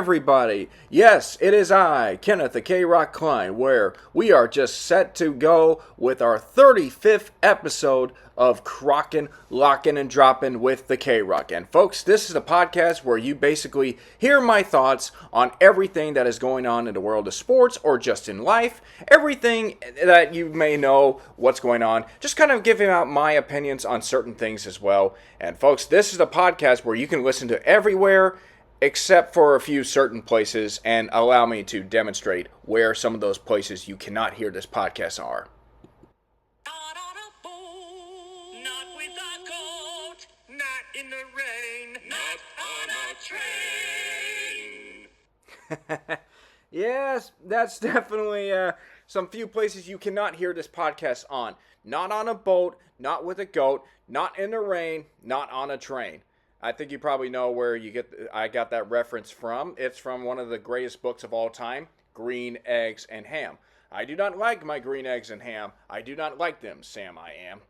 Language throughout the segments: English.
everybody. Yes, it is I, Kenneth, the K-Rock Cline, where we are just set to go with our 35th episode of Krocking, Locking, and Dropping with the K-Rock. And folks, this is a podcast where you basically hear my thoughts on everything that is going on in the world of sports or just in life. Everything that you may know what's going on. Just kind of giving out my opinions on certain things as well. And folks, this is a podcast where you can listen to everywhere except for a few certain places, and allow me to demonstrate where some of those places you cannot hear this podcast are. Not on a boat, not with a coat, not in the rain, not on a train. Yes, that's definitely some few places you cannot hear this podcast on. Not on a boat, not with a goat, not in the rain, not on a train. I think you probably know where I got that reference from. It's from one of the greatest books of all time, Green Eggs and Ham. I do not like my green eggs and ham. I do not like them, Sam I am.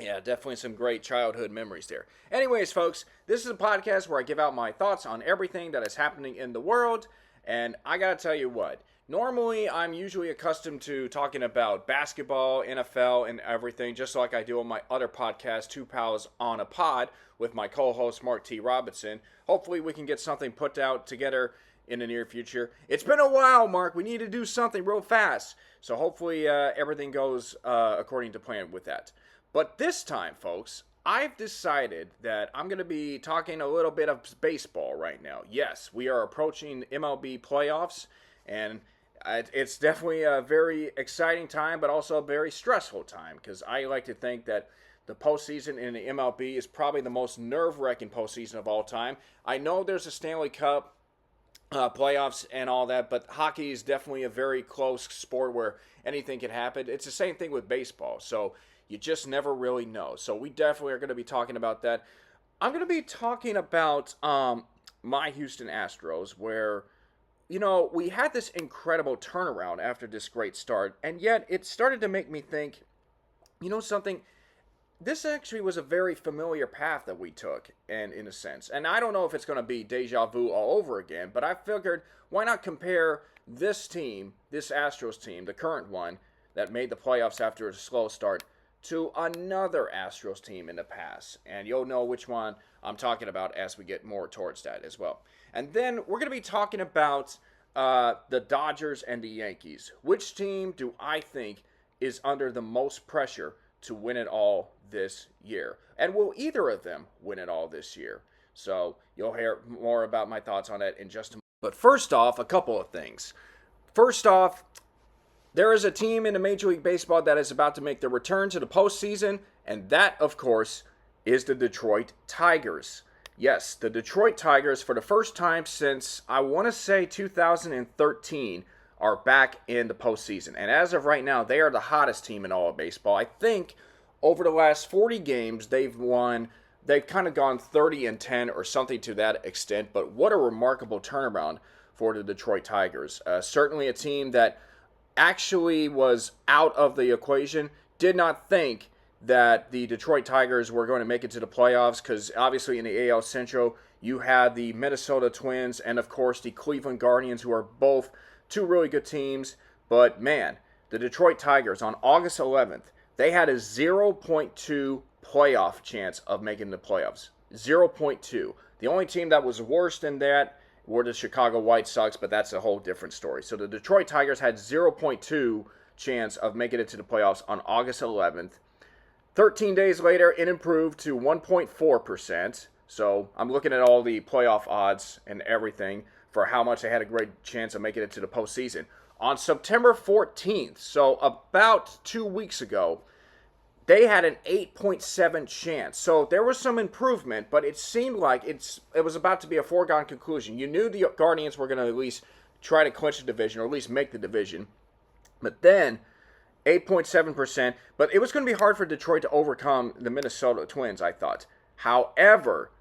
Yeah, definitely some great childhood memories there. Anyways, folks, this is a podcast where I give out my thoughts on everything that is happening in the world. And I gotta tell you what, normally I'm usually accustomed to talking about basketball, NFL, and everything, just like I do on my other podcast, Two Pals on a Pod, with my co-host Mark T. Robinson. Hopefully we can get something put out together in the near future. It's been a while, Mark. We need to do something real fast. So hopefully everything goes according to plan with that. But this time, folks, I've decided that I'm going to be talking a little bit of baseball right now. Yes, we are approaching MLB playoffs, and it's definitely a very exciting time, but also a very stressful time, because I like to think that the postseason in the MLB is probably the most nerve-wracking postseason of all time. I know there's a Stanley Cup playoffs and all that, but hockey is definitely a very close sport where anything can happen. It's the same thing with baseball, so you just never really know. So we definitely are going to be talking about that. I'm going to be talking about my Houston Astros, where, you know, we had this incredible turnaround after this great start, and yet it started to make me think, you know something, this actually was a very familiar path that we took, and in a sense. And I don't know if it's going to be deja vu all over again, but I figured, why not compare this team, this Astros team, the current one, that made the playoffs after a slow start, to another Astros team in the past. And you'll know which one I'm talking about as we get more towards that as well. And then we're going to be talking about the Dodgers and the Yankees. Which team do I think is under the most pressure to win it all this year? And will either of them win it all this year? So you'll hear more about my thoughts on it in just a moment. But first off, a couple of things. First off, there is a team in the Major League Baseball that is about to make their return to the postseason, and that, of course, is the Detroit Tigers. Yes, the Detroit Tigers, for the first time since, I want to say 2013, are back in the postseason. And as of right now, they are the hottest team in all of baseball. I think over the last 40 games, they've kind of gone 30-10 or something to that extent. But what a remarkable turnaround for the Detroit Tigers. Certainly a team that actually was out of the equation. Did not think that the Detroit Tigers were going to make it to the playoffs, because obviously in the AL Central, you had the Minnesota Twins and, of course, the Cleveland Guardians, who are both two really good teams. But, man, the Detroit Tigers on August 11th, they had a 0.2 playoff chance of making the playoffs. 0.2. The only team that was worse than that were the Chicago White Sox, but that's a whole different story. So the Detroit Tigers had 0.2 chance of making it to the playoffs on August 11th. 13 days later, it improved to 1.4%. So I'm looking at all the playoff odds and everything for how much they had a great chance of making it to the postseason. On September 14th, so about 2 weeks ago, they had an 8.7 chance. So there was some improvement, but it seemed like it was about to be a foregone conclusion. You knew the Guardians were going to at least try to clinch the division, or at least make the division. But then 8.7%. But it was going to be hard for Detroit to overcome the Minnesota Twins, I thought. However,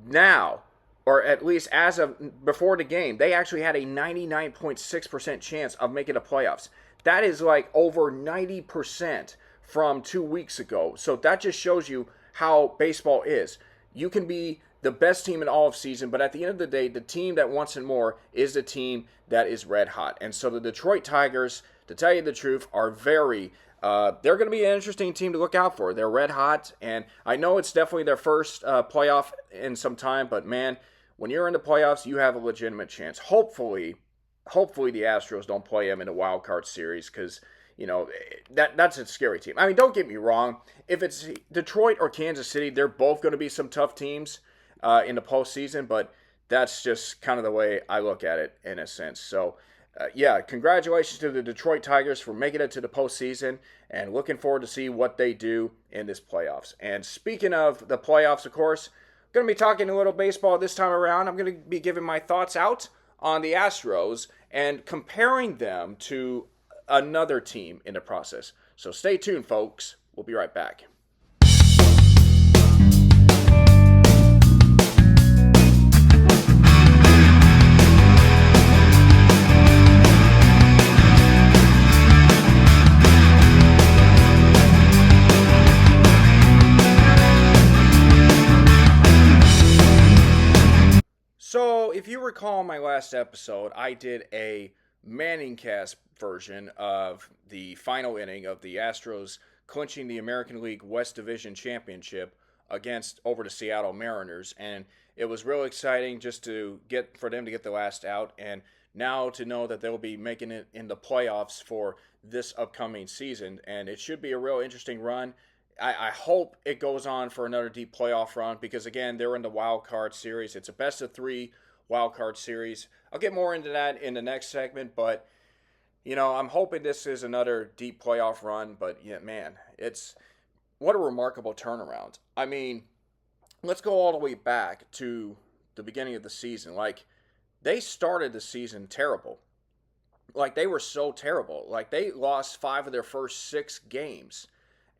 now, or at least as of before the game, they actually had a 99.6% chance of making the playoffs. That is like over 90% from 2 weeks ago. So that just shows you how baseball is. You can be the best team in all of season, but at the end of the day, the team that wants it more is the team that is red hot. And so the Detroit Tigers, to tell you the truth, are very they're going to be an interesting team to look out for. They're red hot, and I know it's definitely their first playoff in some time, but man, when you're in the playoffs, you have a legitimate chance. Hopefully the Astros don't play them in a wild card series because, that's a scary team. I mean, don't get me wrong. If it's Detroit or Kansas City, they're both going to be some tough teams in the postseason, but that's just kind of the way I look at it in a sense. So, congratulations to the Detroit Tigers for making it to the postseason and looking forward to see what they do in this playoffs. And speaking of the playoffs, of course, I'm going to be talking a little baseball this time around. I'm going to be giving my thoughts out on the Astros and comparing them to another team in the process. So stay tuned, folks. We'll be right back. So, if you recall my last episode, I did a Manning cast version of the final inning of the Astros clinching the American League West Division Championship over the Seattle Mariners, and it was real exciting just for them to get the last out, and now to know that they'll be making it in the playoffs for this upcoming season, and it should be a real interesting run. I hope it goes on for another deep playoff run because, again, they're in the wild card series. It's a best-of-3 wild card series. I'll get more into that in the next segment, but, I'm hoping this is another deep playoff run. But, yeah, man, what a remarkable turnaround. I mean, let's go all the way back to the beginning of the season. Like, they started the season terrible. Like, they were so terrible. Like, they lost 5 of their first 6 games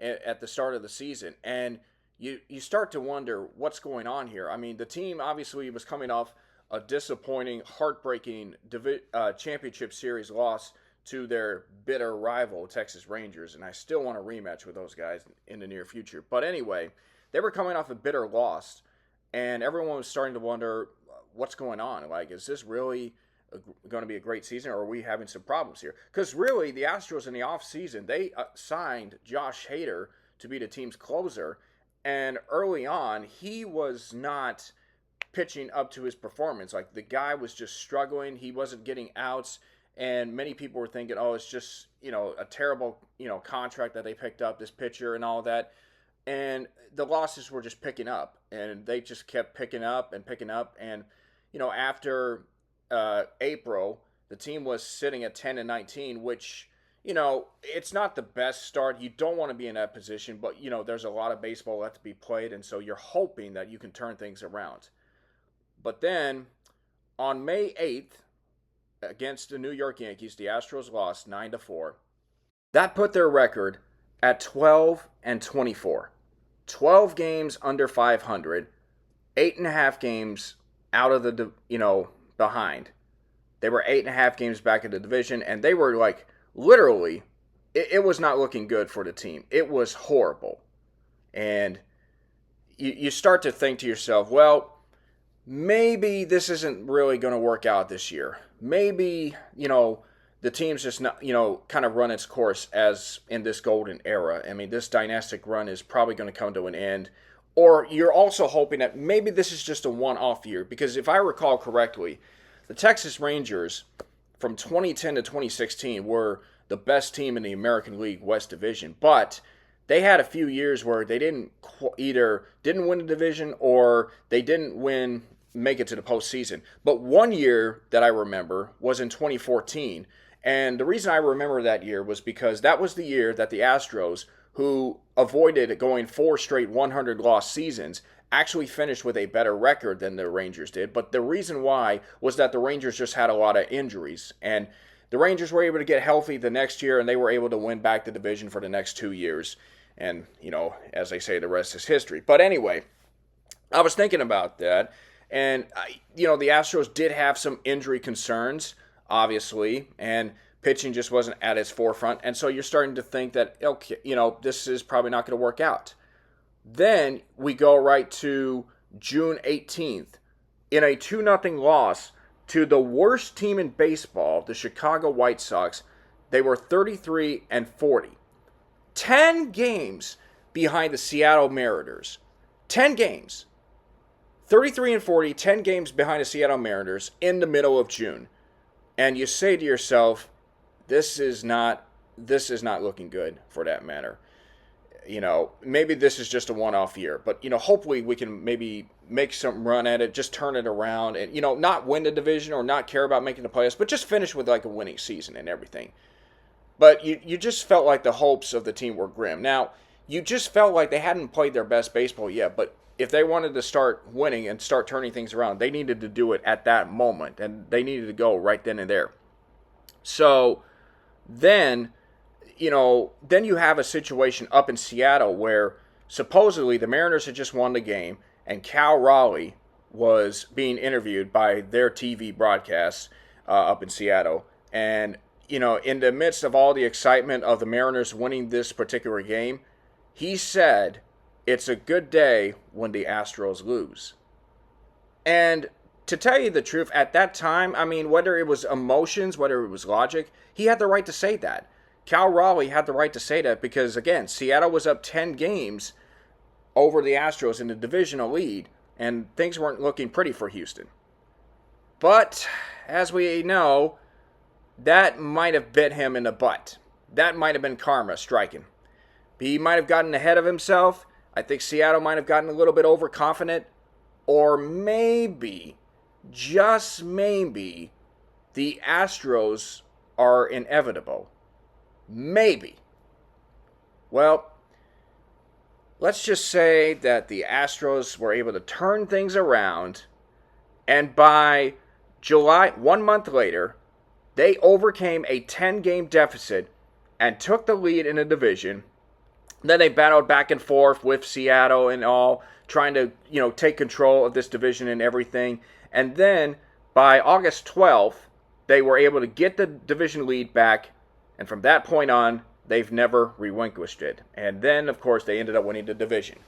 at the start of the season, and you start to wonder what's going on here. I mean, the team obviously was coming off a disappointing, heartbreaking championship series loss to their bitter rival, Texas Rangers, and I still want a rematch with those guys in the near future. But anyway, they were coming off a bitter loss, and everyone was starting to wonder what's going on. Like, is this really going to be a great season, or are we having some problems here? Because really, the Astros in the offseason, they signed Josh Hader to be the team's closer, and early on, he was not pitching up to his performance. Like, the guy was just struggling. He wasn't getting outs, and many people were thinking, oh, it's just, a terrible, contract that they picked up, this pitcher and all that. And the losses were just picking up, and they just kept picking up, and, after April, the team was sitting at 10-19, which, it's not the best start. You don't want to be in that position, but, there's a lot of baseball left to be played, and so you're hoping that you can turn things around. But then, on May 8th, against the New York Yankees, the Astros lost 9-4. That put their record at 12-24. 12 games under 500, 8.5 games out of the, behind. They were 8.5 games back in the division, and they were like, literally, it was not looking good for the team. It was horrible. And you start to think to yourself, well, maybe this isn't really going to work out this year. Maybe, the team's just not, kind of run its course as in this golden era. I mean, this dynastic run is probably going to come to an end. Or you're also hoping that maybe this is just a one-off year. Because if I recall correctly, the Texas Rangers from 2010 to 2016 were the best team in the American League West Division. But they had a few years where they either didn't win the division or they didn't make it to the postseason. But one year that I remember was in 2014. And the reason I remember that year was because that was the year that the Astros, who avoided going 4 straight 100-loss seasons, actually finished with a better record than the Rangers did. But the reason why was that the Rangers just had a lot of injuries. And the Rangers were able to get healthy the next year, and they were able to win back the division for the next 2 years. And, as they say, the rest is history. But anyway, I was thinking about that. And, the Astros did have some injury concerns, obviously, and pitching just wasn't at its forefront. And so you're starting to think that, okay, this is probably not going to work out. Then we go right to June 18th, in a 2-0 loss to the worst team in baseball, the Chicago White Sox. They were 33 and 40. 10 games behind the Seattle Mariners. 10 games. 33 and 40, 10 games behind the Seattle Mariners in the middle of June. And you say to yourself, this is not looking good for that matter. Maybe this is just a one-off year, but hopefully we can maybe make some run at it, just turn it around, and not win the division or not care about making the playoffs, but just finish with like a winning season and everything. But you just felt like the hopes of the team were grim. Now, you just felt like they hadn't played their best baseball yet, but if they wanted to start winning and start turning things around, they needed to do it at that moment, and they needed to go right then and there. So then you have a situation up in Seattle where supposedly the Mariners had just won the game, and Cal Raleigh was being interviewed by their TV broadcasts up in Seattle. And, in the midst of all the excitement of the Mariners winning this particular game, he said, "It's a good day when the Astros lose." And to tell you the truth, at that time, whether it was emotions, whether it was logic, he had the right to say that. Cal Raleigh had the right to say that because, again, Seattle was up 10 games over the Astros in the divisional lead, and things weren't looking pretty for Houston. But, as we know, that might have bit him in the butt. That might have been karma striking. He might have gotten ahead of himself. I think Seattle might have gotten a little bit overconfident. Or maybe, just maybe, the Astros are inevitable. Maybe. Well, let's just say that the Astros were able to turn things around, and by July, 1 month later, they overcame a 10-game deficit and took the lead in the division. Then they battled back and forth with Seattle and all, trying to, take control of this division and everything. And then by August 12th, they were able to get the division lead back. And from that point on, they've never relinquished it. And then, of course, they ended up winning the division.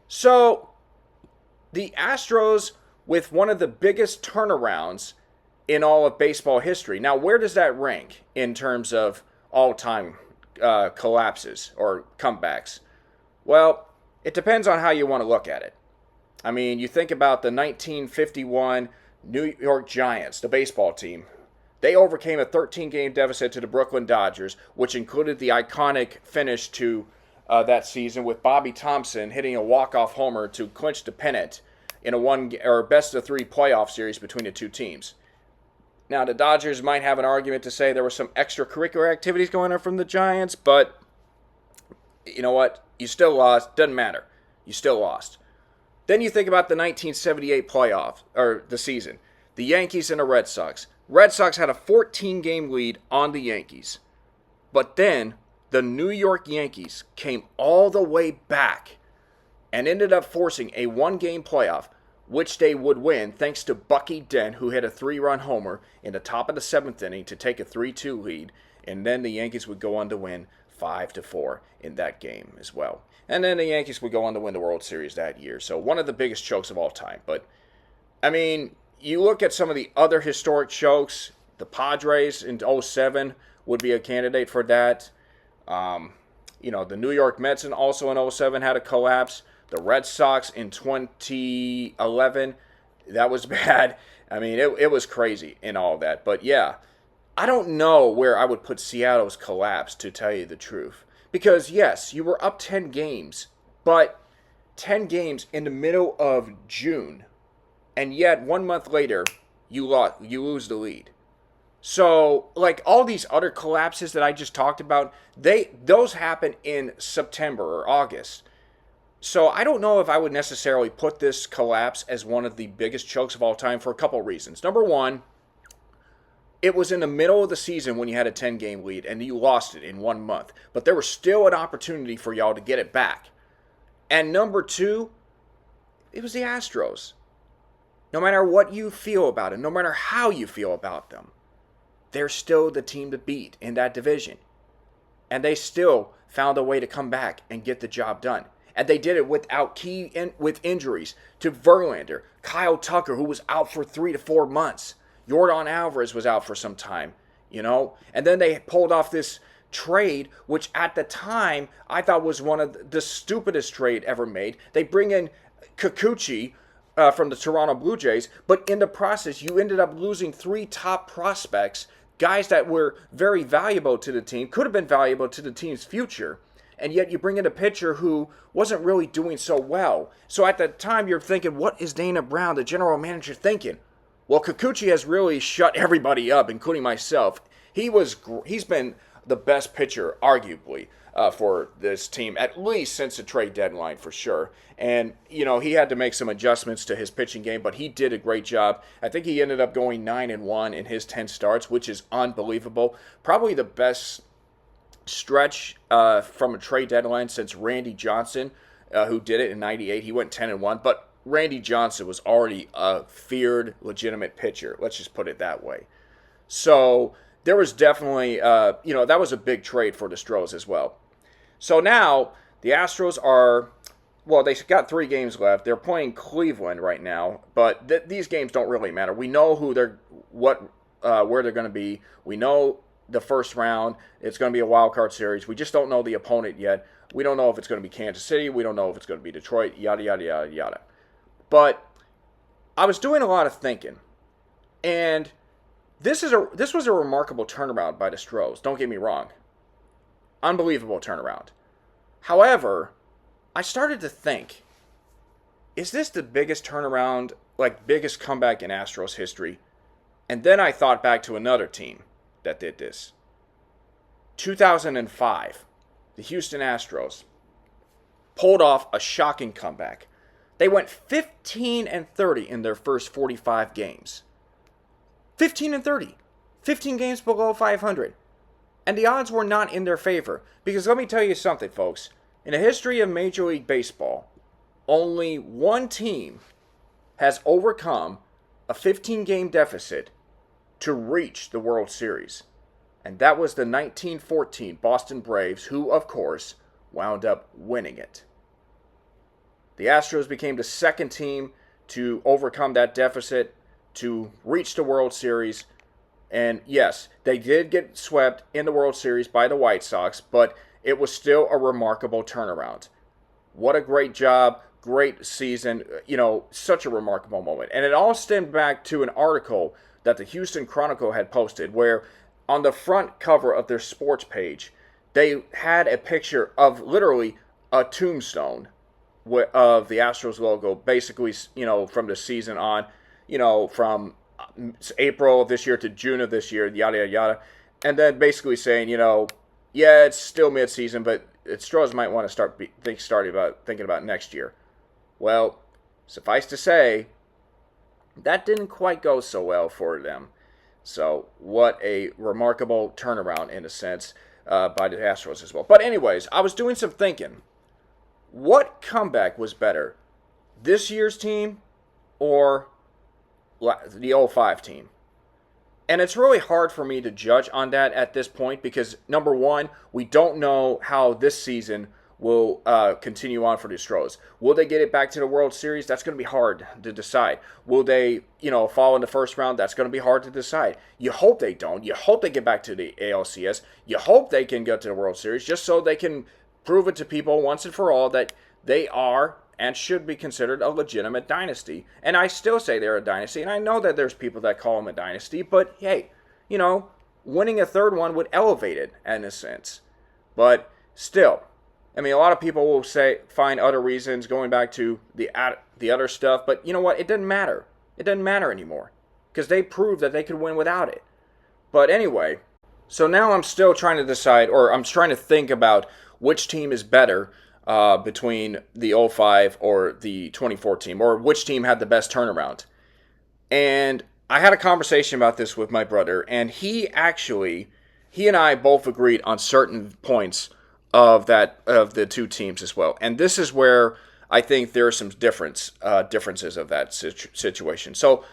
So, the Astros with one of the biggest turnarounds in all of baseball history. Now, where does that rank in terms of all-time collapses or comebacks? Well, it depends on how you want to look at it. You think about the 1951 New York Giants, the baseball team. They overcame a 13-game deficit to the Brooklyn Dodgers, which included the iconic finish to that season with Bobby Thompson hitting a walk-off homer to clinch the pennant in a best-of-3 playoff series between the two teams. Now, the Dodgers might have an argument to say there were some extracurricular activities going on from the Giants, but you know what? You still lost. Doesn't matter. You still lost. Then you think about the 1978 playoff, or the season. The Yankees and the Red Sox. Red Sox had a 14-game lead on the Yankees. But then the New York Yankees came all the way back and ended up forcing a 1-game playoff, which they would win thanks to Bucky Dent, who hit a 3-run homer in the top of the 7th inning to take a 3-2 lead. And then the Yankees would go on to win 5-4 in that game as well. And then the Yankees would go on to win the World Series that year. So one of the biggest chokes of all time. But, you look at some of the other historic chokes. The Padres in 2007 would be a candidate for that. The New York Mets also in 2007 had a collapse. The Red Sox in 2011, that was bad. It was crazy in all that. But yeah, I don't know where I would put Seattle's collapse, to tell you the truth. Because yes, you were up 10 games, but 10 games in the middle of June. And yet, 1 month later, you lose the lead. So, like all these other collapses that I just talked about, those happen in September or August. So I don't know if I would necessarily put this collapse as one of the biggest chokes of all time for a couple reasons. Number one, it was in the middle of the season when you had a 10-game lead and you lost it in 1 month. But there was still an opportunity for y'all to get it back. And number two, it was the Astros. No matter what you feel about it, no matter how you feel about them, they're still the team to beat in that division. And they still found a way to come back and get the job done. And they did it without with injuries to Verlander, Kyle Tucker, who was out for 3 to 4 months. Yordan Alvarez was out for some time, And then they pulled off this trade, which at the time I thought was one of the stupidest trade ever made. They bring in Kikuchi from the Toronto Blue Jays, but in the process, you ended up losing 3 top prospects, guys that were very valuable to the team, could have been valuable to the team's future, and yet you bring in a pitcher who wasn't really doing so well. So at the time, you're thinking, what is Dana Brown, the general manager, thinking? Well, Kikuchi has really shut everybody up, including myself. He's been the best pitcher, arguably, for this team, at least since the trade deadline, for sure. And, he had to make some adjustments to his pitching game, but he did a great job. I think he ended up going 9-1 in his 10 starts, which is unbelievable. Probably the best stretch from a trade deadline since Randy Johnson, who did it in 98. He went 10-1, but Randy Johnson was already a feared, legitimate pitcher. Let's just put it that way. So there was definitely, that was a big trade for the Astros as well. So now the Astros they got 3 games left. They're playing Cleveland right now, but these games don't really matter. We know where they're going to be. We know the first round. It's going to be a wild card series. We just don't know the opponent yet. We don't know if it's going to be Kansas City. We don't know if it's going to be Detroit. Yada yada yada yada. But I was doing a lot of thinking, and this was a remarkable turnaround by the Astros. Don't get me wrong. Unbelievable turnaround. However, I started to think, is this the biggest turnaround, biggest comeback in Astros history? And then I thought back to another team that did this. 2005, the Houston Astros pulled off a shocking comeback. They went 15-30 in their first 45 games. 15-30. 15 games below 500. And the odds were not in their favor. Because let me tell you something, folks. In the history of Major League Baseball, only one team has overcome a 15-game deficit to reach the World Series. And that was the 1914 Boston Braves, who, of course, wound up winning it. The Astros became the second team to overcome that deficit, to reach the World Series. And yes, they did get swept in the World Series by the White Sox, but it was still a remarkable turnaround. What a great job, great season, such a remarkable moment. And it all stemmed back to an article that the Houston Chronicle had posted, where on the front cover of their sports page, they had a picture of literally a tombstone of the Astros logo, basically, from the season on, from April of this year to June of this year, yada, yada, yada. And then basically saying, yeah, it's still mid-season, but Astros might want to start thinking about next year. Well, suffice to say, that didn't quite go so well for them. So, what a remarkable turnaround, in a sense, by the Astros as well. But anyways, I was doing some thinking. What comeback was better? This year's team or the 05 team? And it's really hard for me to judge on that at this point because, number one, we don't know how this season will continue on for the Astros. Will they get it back to the World Series? That's going to be hard to decide. Will they, fall in the first round? That's going to be hard to decide. You hope they don't. You hope they get back to the ALCS. You hope they can get to the World Series just so they can prove it to people once and for all that they are and should be considered a legitimate dynasty. And I still say they're a dynasty, and I know that there's people that call them a dynasty, but hey, winning a third one would elevate it in a sense. But still, a lot of people will find other reasons going back to the other stuff, but you know what? It doesn't matter. It doesn't matter anymore because they proved that they could win without it. But anyway, so now I'm still trying to decide, or I'm trying to think about which team is better between the 05 or the 24 team, or which team had the best turnaround. And I had a conversation about this with my brother, and he and I both agreed on certain points of the two teams as well. And this is where I think there are some differences of that situation. So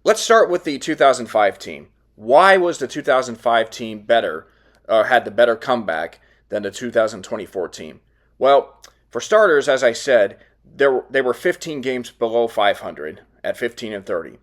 let's start with the 2005 team. Why was the 2005 team better, had the better comeback than the 2024 team? Well, For starters, as I said, they were 15 games below 500 at 15-30.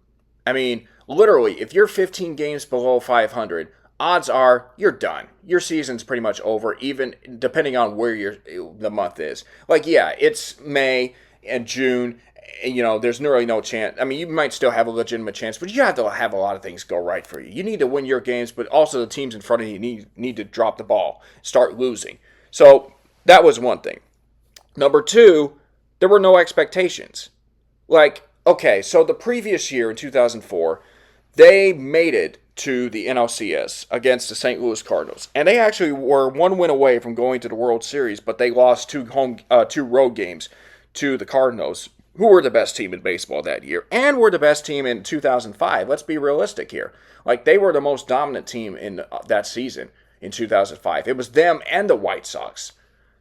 I mean, literally, if you're 15 games below 500, odds are you're done. Your season's pretty much over, even depending on where the month is. Like, yeah, it's May and June. There's really no chance. I mean, you might still have a legitimate chance, but you have to have a lot of things go right for you. You need to win your games, but also the teams in front of you need to drop the ball, start losing. So that was one thing. Number two, there were no expectations. Like, okay, so the previous year in 2004, they made it to the NLCS against the St. Louis Cardinals. And they actually were one win away from going to the World Series, but they lost two road games to the Cardinals, who were the best team in baseball that year, and were the best team in 2005. Let's be realistic here. Like, they were the most dominant team in that season in 2005. It was them and the White Sox.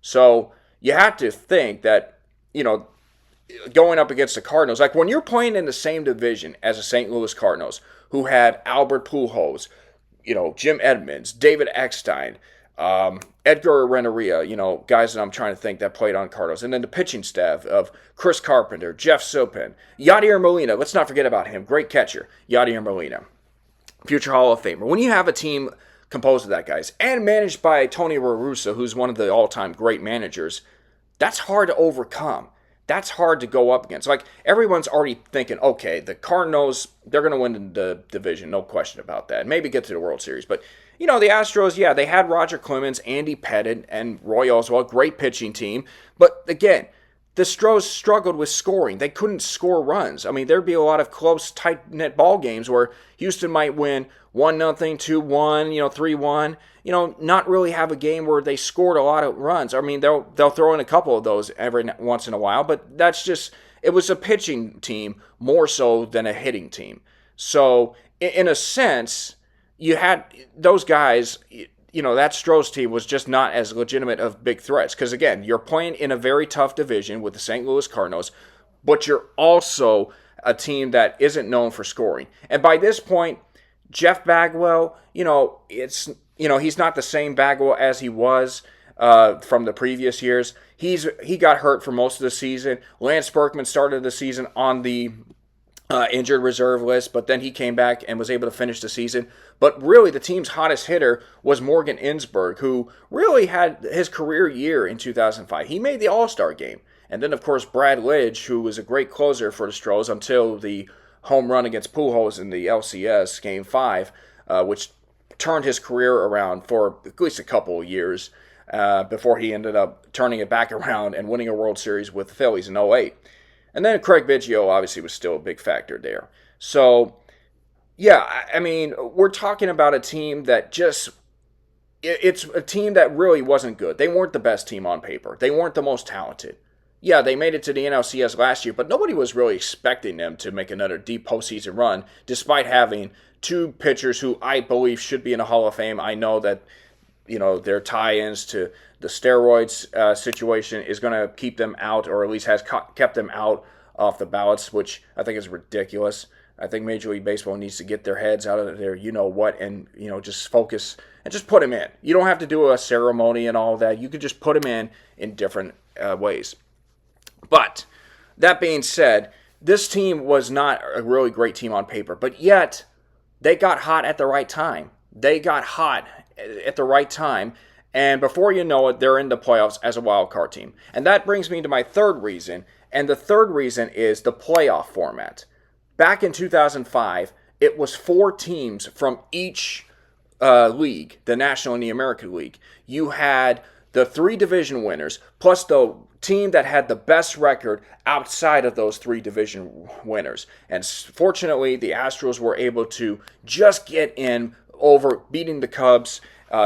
So you have to think that, going up against the Cardinals, like when you're playing in the same division as the St. Louis Cardinals, who had Albert Pujols, Jim Edmonds, David Eckstein, Edgar Renteria, guys that I'm trying to think that played on Cardinals. And then the pitching staff of Chris Carpenter, Jeff Sopin, Yadier Molina. Let's not forget about him. Great catcher, Yadier Molina. Future Hall of Famer. When you have a team composed of that guys and managed by Tony La Russa, who's one of the all-time great managers, that's hard to overcome. That's hard to go up against. Like, everyone's already thinking, okay, the Cardinals, they're going to win the division, no question about that. Maybe get to the World Series. But, the Astros, yeah, they had Roger Clemens, Andy Pettitte, and Roy Oswalt, great pitching team. But, again, the Astros struggled with scoring. They couldn't score runs. I mean, there'd be a lot of close, tight-knit ball games where Houston might win 1-0, 2-1, 3-1. Not really have a game where they scored a lot of runs. I mean, they'll throw in a couple of those every once in a while, but that's just, it was a pitching team more so than a hitting team. So, in a sense, you had those guys, that Astros team was just not as legitimate of big threats. Because, again, you're playing in a very tough division with the St. Louis Cardinals, but you're also a team that isn't known for scoring. And by this point, Jeff Bagwell, he's not the same Bagwell as he was from the previous years. He got hurt for most of the season. Lance Berkman started the season on the injured reserve list, but then he came back and was able to finish the season. But really, the team's hottest hitter was Morgan Ensberg, who really had his career year in 2005. He made the All-Star game. And then, of course, Brad Lidge, who was a great closer for the Astros until the home run against Pujols in the LCS Game 5, which turned his career around for at least a couple of years before he ended up turning it back around and winning a World Series with the Phillies in '08. And then Craig Biggio obviously was still a big factor there. So, yeah, I mean, we're talking about a team that it's a team that really wasn't good. They weren't the best team on paper. They weren't the most talented. Yeah, they made it to the NLCS last year, but nobody was really expecting them to make another deep postseason run, despite having two pitchers who I believe should be in the Hall of Fame. I know that, their tie-ins to the steroids situation is going to keep them out, or at least has kept them out off the ballots, which I think is ridiculous. I think Major League Baseball needs to get their heads out of their you-know-what and, just focus and just put them in. You don't have to do a ceremony and all that. You could just put them in different ways. But that being said, this team was not a really great team on paper, but yet they got hot at the right time. They got hot at the right time, and before you know it, they're in the playoffs as a wild card team. And that brings me to my third reason, and the third reason is the playoff format. Back in 2005, it was 4 teams from each league, the National and the American League. You had the 3 division winners, plus the team that had the best record outside of those 3 division winners. And fortunately, the Astros were able to just get in over beating the Cubs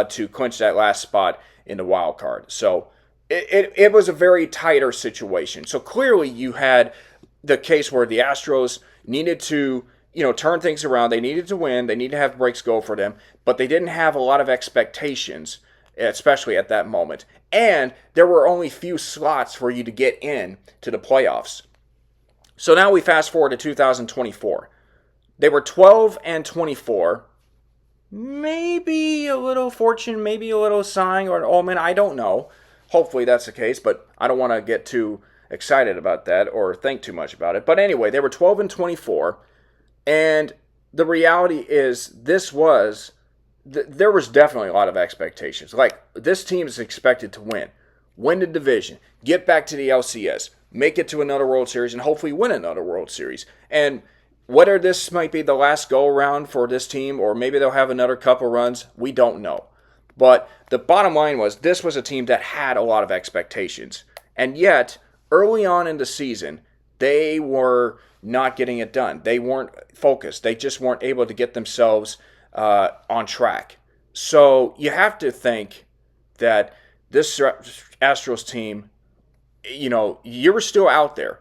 to clinch that last spot in the wild card. So it was a very tighter situation. So clearly you had the case where the Astros needed to turn things around. They needed to win. They needed to have breaks go for them. But they didn't have a lot of expectations, especially at that moment. And there were only few slots for you to get in to the playoffs. So now we fast forward to 2024. They were 12-24. Maybe a little fortune, maybe a little sign or an omen, I don't know. Hopefully that's the case, but I don't want to get too excited about that or think too much about it. But anyway, they were 12-24, and the reality is there was definitely a lot of expectations. Like, this team is expected to win the division, get back to the LCS, make it to another World Series, and hopefully win another World Series. And whether this might be the last go-around for this team, or maybe they'll have another couple runs, we don't know. But the bottom line was, this was a team that had a lot of expectations. And yet, early on in the season, they were not getting it done. They weren't focused. They just weren't able to get themselves on track. So you have to think that this Astros team, you were still out there.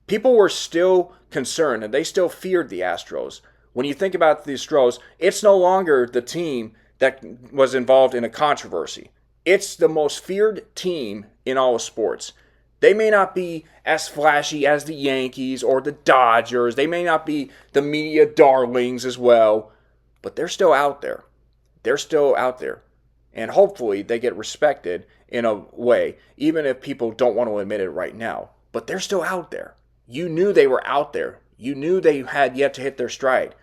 People were still concerned, and they still feared the Astros. When you think about the Astros, it's no longer the team that was involved in a controversy. It's the most feared team in all of sports. They may not be as flashy as the Yankees or the Dodgers. They may not be the media darlings as well, but they're still out there. They're still out there. And hopefully they get respected in a way, even if people don't want to admit it right now. But they're still out there. You knew they were out there. You knew they had yet to hit their stride.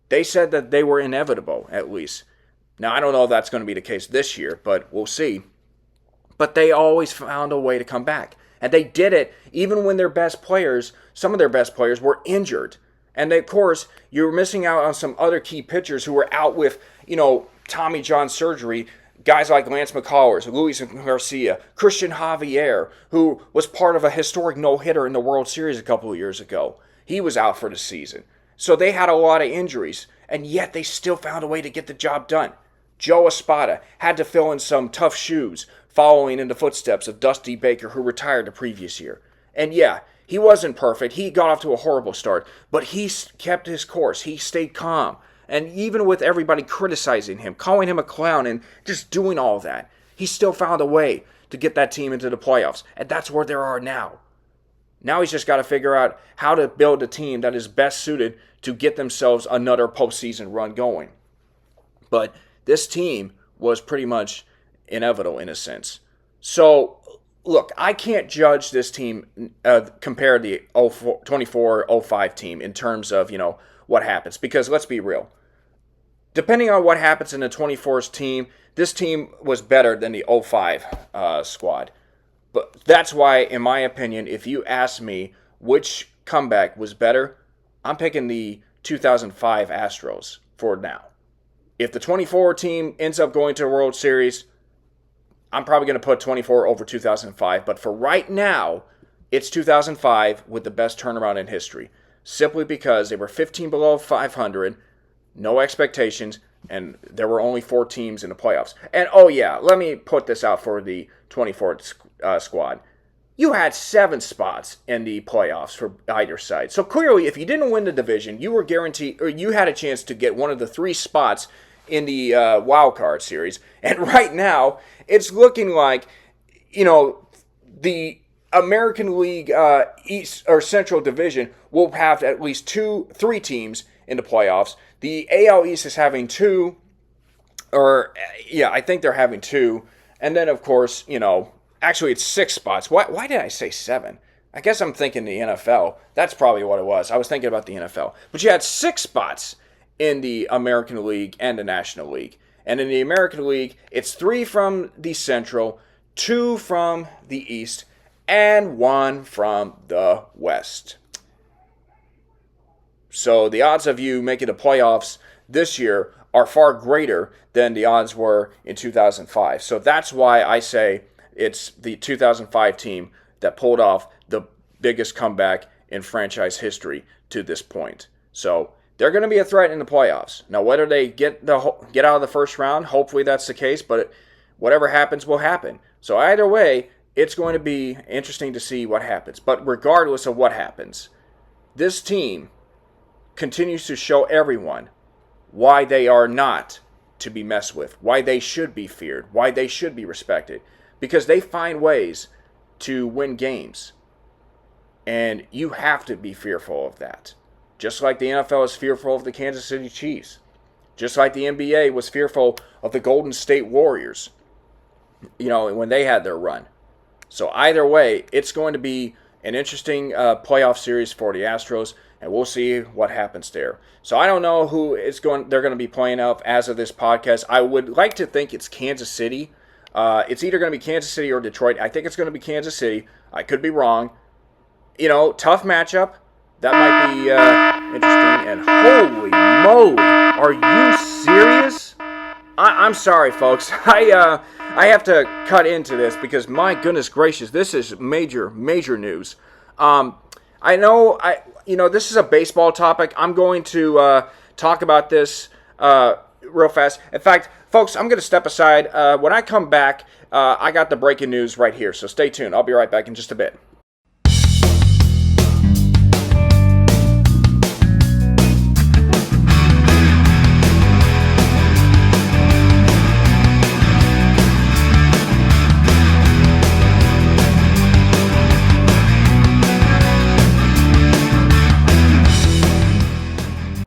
They said that they were inevitable, at least. Now, I don't know if that's going to be the case this year, but we'll see. But they always found a way to come back. And they did it even when some of their best players were injured. And they, of course, you were missing out on some other key pitchers who were out with, Tommy John surgery. Guys like Lance McCullers, Luis Garcia, Christian Javier, who was part of a historic no-hitter in the World Series a couple of years ago. He was out for the season. So they had a lot of injuries, and yet they still found a way to get the job done. Joe Espada had to fill in some tough shoes, following in the footsteps of Dusty Baker, who retired the previous year. And yeah, he wasn't perfect. He got off to a horrible start, but he kept his course. He stayed calm. And even with everybody criticizing him, calling him a clown, and just doing all that, he still found a way to get that team into the playoffs. And that's where they are now. Now he's just got to figure out how to build a team that is best suited to get themselves another postseason run going. But this team was pretty much inevitable in a sense. So, look, I can't judge this team compare the 24-05 team in terms of, what happens. Because let's be real. Depending on what happens in the 24's team, this team was better than the 05 squad. But that's why, in my opinion, if you ask me which comeback was better, I'm picking the 2005 Astros for now. If the 24 team ends up going to a World Series, I'm probably going to put 24 over 2005. But for right now, it's 2005 with the best turnaround in history. Simply because they were 15 below 500, no expectations, and there were only 4 teams in the playoffs. And, oh yeah, let me put this out for the 24 squad. You had 7 spots in the playoffs for either side. So clearly, if you didn't win the division, you were guaranteed, or you had a chance to get one of the 3 spots in the wild card series. And right now, it's looking like, the American League East or Central Division will have at least 3 teams in the playoffs. The AL East is having 2, I think they're having 2. And then, of course, actually it's 6 spots. Why did I say 7? I guess I'm thinking the NFL. That's probably what it was. I was thinking about the NFL. But you had 6 spots in the American League and the National League. And in the American League, it's 3 from the Central, 2 from the East, and 1 from the West. So the odds of you making the playoffs this year are far greater than the odds were in 2005. So that's why I say it's the 2005 team that pulled off the biggest comeback in franchise history to this point. So they're going to be a threat in the playoffs. Now, whether they get out of the first round, hopefully that's the case, but whatever happens will happen. So either way, it's going to be interesting to see what happens. But regardless of what happens, this team continues to show everyone why they are not to be messed with, why they should be feared, why they should be respected. Because they find ways to win games. And you have to be fearful of that. Just like the NFL is fearful of the Kansas City Chiefs. Just like the NBA was fearful of the Golden State Warriors. when they had their run. So either way, it's going to be an interesting playoff series for the Astros, and we'll see what happens there. So I don't know who they're going to be playing up as of this podcast. I would like to think it's Kansas City. It's either going to be Kansas City or Detroit. I think it's going to be Kansas City. I could be wrong. Tough matchup. That might be interesting. And holy moly, are you serious? I'm sorry, folks. I have to cut into this because my goodness gracious, this is major news. I know this is a baseball topic. I'm going to talk about this real fast. In fact, folks, I'm going to step aside. When I come back, I got the breaking news right here. So stay tuned. I'll be right back in just a bit.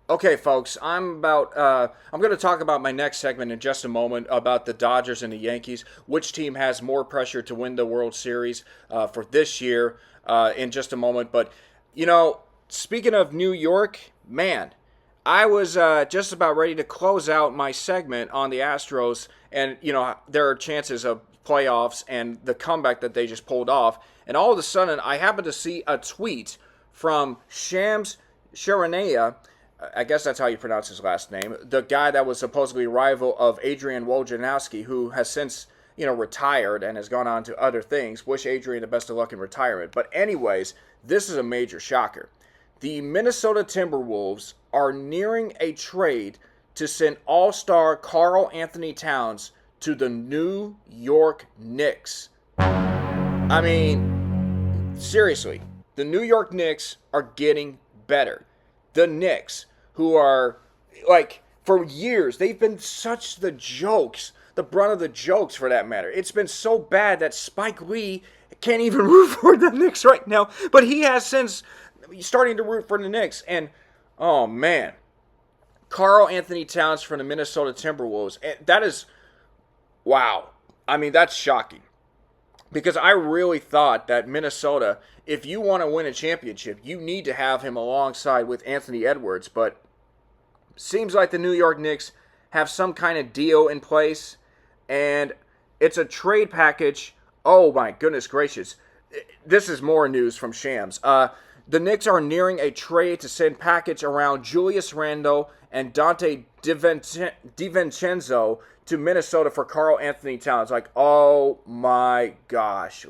Okay, folks, I'm going to talk about my next segment in just a moment about the Dodgers and the Yankees, which team has more pressure to win the World Series for this year in just a moment. But, speaking of New York, man, I was just about ready to close out my segment on the Astros and, their chances of playoffs and the comeback that they just pulled off. And all of a sudden, I happened to see a tweet from Shams Charania. I guess that's how you pronounce his last name. The guy that was supposedly a rival of Adrian Wojnarowski, who has since, retired and has gone on to other things. Wish Adrian the best of luck in retirement. But anyways, this is a major shocker. The Minnesota Timberwolves are nearing a trade to send all-star Karl Anthony Towns to the New York Knicks. I mean, seriously, the New York Knicks are getting better. The Knicks, who are, for years, they've been such the brunt of the jokes for that matter. It's been so bad that Spike Lee can't even root for the Knicks right now, but he has since starting to root for the Knicks. And, oh man, Karl Anthony Towns from the Minnesota Timberwolves, that is, wow. I mean, that's shocking. Because I really thought that Minnesota, if you want to win a championship, you need to have him alongside with Anthony Edwards. But seems like the New York Knicks have some kind of deal in place. And it's a trade package. Oh my goodness gracious. This is more news from Shams. The Knicks are nearing a trade to send package around Julius Randle and Dante DiVincenzo to Minnesota for Karl Anthony Towns. Oh my gosh.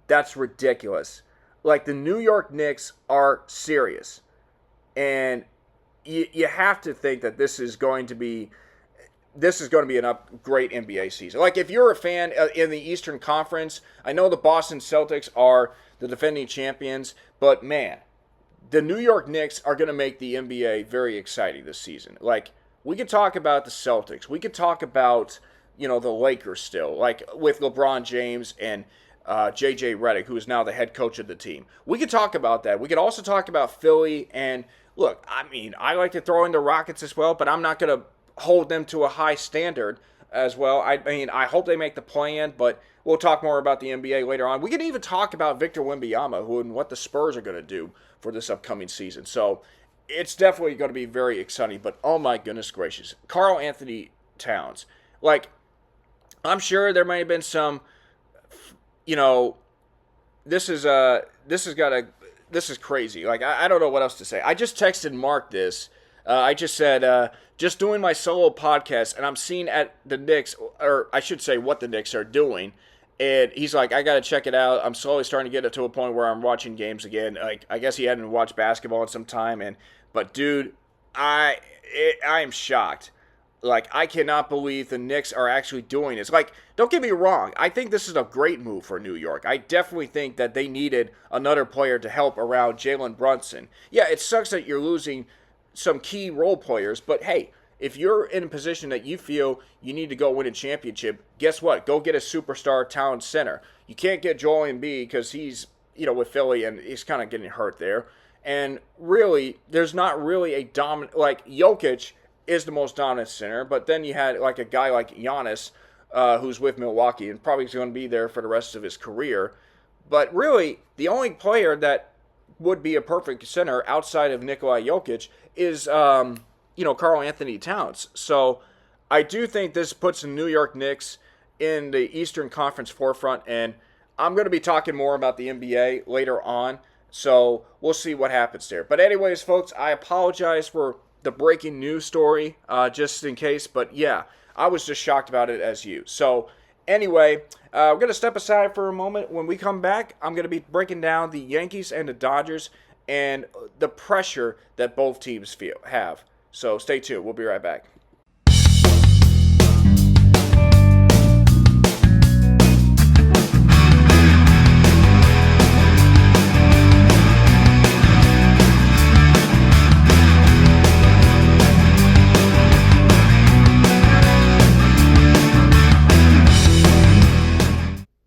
That's ridiculous. The New York Knicks are serious. And you have to think that this is going to be a great NBA season. If you're a fan in the Eastern Conference, I know the Boston Celtics are the defending champions, but man, the New York Knicks are going to make the NBA very exciting this season. We could talk about the Celtics. We could talk about, the Lakers still, with LeBron James and J.J. Redick, who is now the head coach of the team. We could talk about that. We could also talk about Philly. And look, I like to throw in the Rockets as well, but I'm not going to hold them to a high standard as well. I hope they make the play-in, but we'll talk more about the NBA later on. We can even talk about Victor Wembanyama, and what the Spurs are going to do for this upcoming season. So it's definitely going to be very exciting, but oh my goodness gracious. Karl Anthony Towns. I'm sure there may have been some, this is crazy. I don't know what else to say. I just texted Mark this. I just said, just doing my solo podcast, and I'm seeing at the Knicks, or I should say what the Knicks are doing, and he's like, I got to check it out. I'm slowly starting to get it to a point where I'm watching games again. I guess he hadn't watched basketball in some time, but dude, I am shocked. I cannot believe the Knicks are actually doing this. Don't get me wrong. I think this is a great move for New York. I definitely think that they needed another player to help around Jalen Brunson. Yeah, it sucks that you're losing some key role players, but hey, if you're in a position that you feel you need to go win a championship, guess what? Go get a superstar talent center. You can't get Joel Embiid because he's, with Philly and he's kind of getting hurt there. And really, there's not really a dominant, Jokic is the most dominant center, but then you had a guy like Giannis, who's with Milwaukee and probably going to be there for the rest of his career. But really, the only player that would be a perfect center outside of Nikola Jokic is, Karl Anthony Towns. So I do think this puts the New York Knicks in the Eastern Conference forefront, and I'm going to be talking more about the NBA later on, so we'll see what happens there. But anyways, folks, I apologize for the breaking news story, just in case, but yeah, I was just shocked about it as you. So anyway, we're going to step aside for a moment. When we come back, I'm going to be breaking down the Yankees and the Dodgers and the pressure that both teams have. So stay tuned. We'll be right back.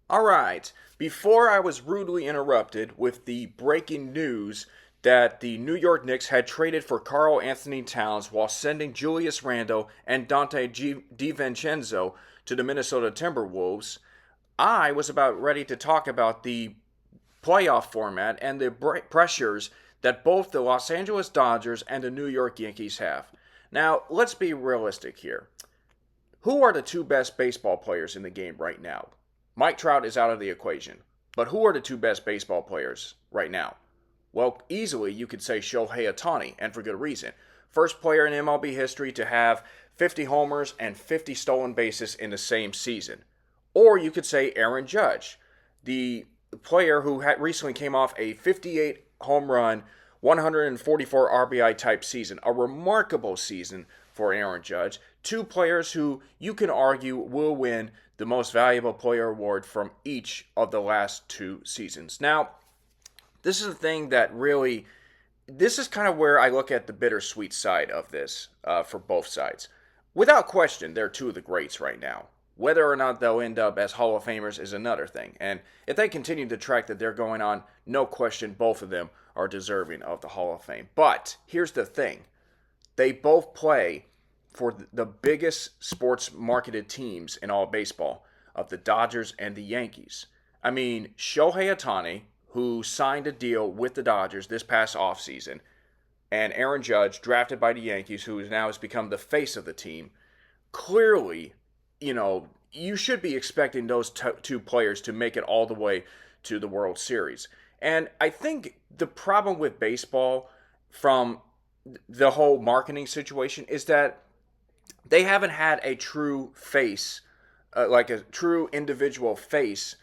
Alright, before I was rudely interrupted with the breaking news that the New York Knicks had traded for Karl Anthony Towns while sending Julius Randle and Dante DiVincenzo to the Minnesota Timberwolves, I was about ready to talk about the playoff format and the pressures that both the Los Angeles Dodgers and the New York Yankees have. Now, let's be realistic here. Who are the two best baseball players in the game right now? Mike Trout is out of the equation. But who are the two best baseball players right now? Well, easily you could say Shohei Ohtani, and for good reason. First player in MLB history to have 50 homers and 50 stolen bases in the same season. Or you could say Aaron Judge, the player who recently came off a 58 home run, 144 RBI type season. A remarkable season for Aaron Judge. Two players who you can argue will win the most valuable player award from each of the last two seasons. Now, this is the thing that really, this is kind of where I look at the bittersweet side of this for both sides. Without question, they're two of the greats right now. Whether or not they'll end up as Hall of Famers is another thing. And if they continue the track that they're going on, no question both of them are deserving of the Hall of Fame. But here's the thing. They both play for the biggest sports marketed teams in all of baseball, of the Dodgers and the Yankees. I mean, Shohei Ohtani, who signed a deal with the Dodgers this past offseason, and Aaron Judge, drafted by the Yankees, who now has become the face of the team, clearly, you should be expecting those two players to make it all the way to the World Series. And I think the problem with baseball from the whole marketing situation is that they haven't had a true face, like a true individual face,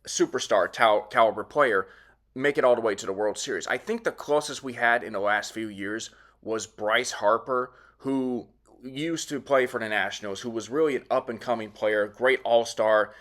superstar caliber player make it all the way to the World Series. I think the closest we had in the last few years was Bryce Harper, who used to play for the Nationals, who was really an up-and-coming player, great all-star,